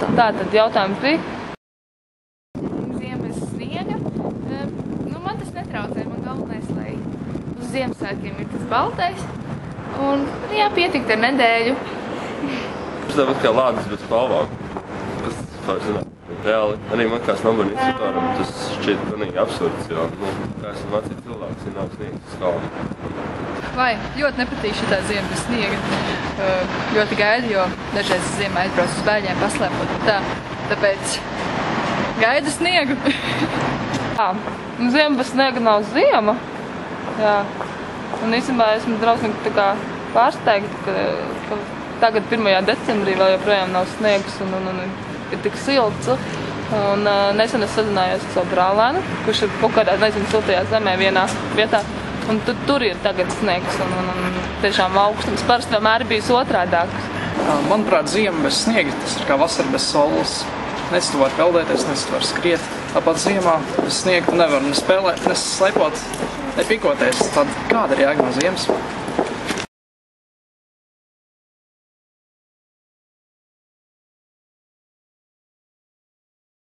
Tātad jautājums bija. Ziema bez sniega. Man tas netraucē, man galvenais, lai uz Ziemassvētkiem ir tas baltais. Un pietiktu ar nedēļu. Tas tāpat kā lādes bez spalvām. Kas zināt, reāli arī man kā snowboardinstructoram tas šķiet manīgi absurds, jo, kā esmu mācīt cilvēks, ja nav sniegs uz kalna. Vai, ļoti nepatīk šitā ziema bez sniega. Ļoti gaidu, jo dažreiz ziemā aizbrauc uz bērņiem paslēpot un tā. Tāpēc gaidu sniegu. Ziema bez sniega nav ziema. Jā. Un īstenībā esmu drausmīgi tā kā pārsteigta, ka tagad 1. decembrī vēl joprojām nav sniegs un ir tik silts. Un nesen es sazinājos ar savu brālēnu, kurš ir kaut kādā, siltajā zemē vienā vietā. Un tur ir tagad sniegs un tiešām augstums. Parasti vienmēr ir bijis otrādāks. Manuprāt, ziema bez sniega, tas ir kā vasara bez saules. Nec tu var peldēties, nec tu var skriet. Tāpat ziemā bez sniega tu nevar ne spēlēt, ne slepot, ne pikoties. Tad kāda ir jēga no ziemas?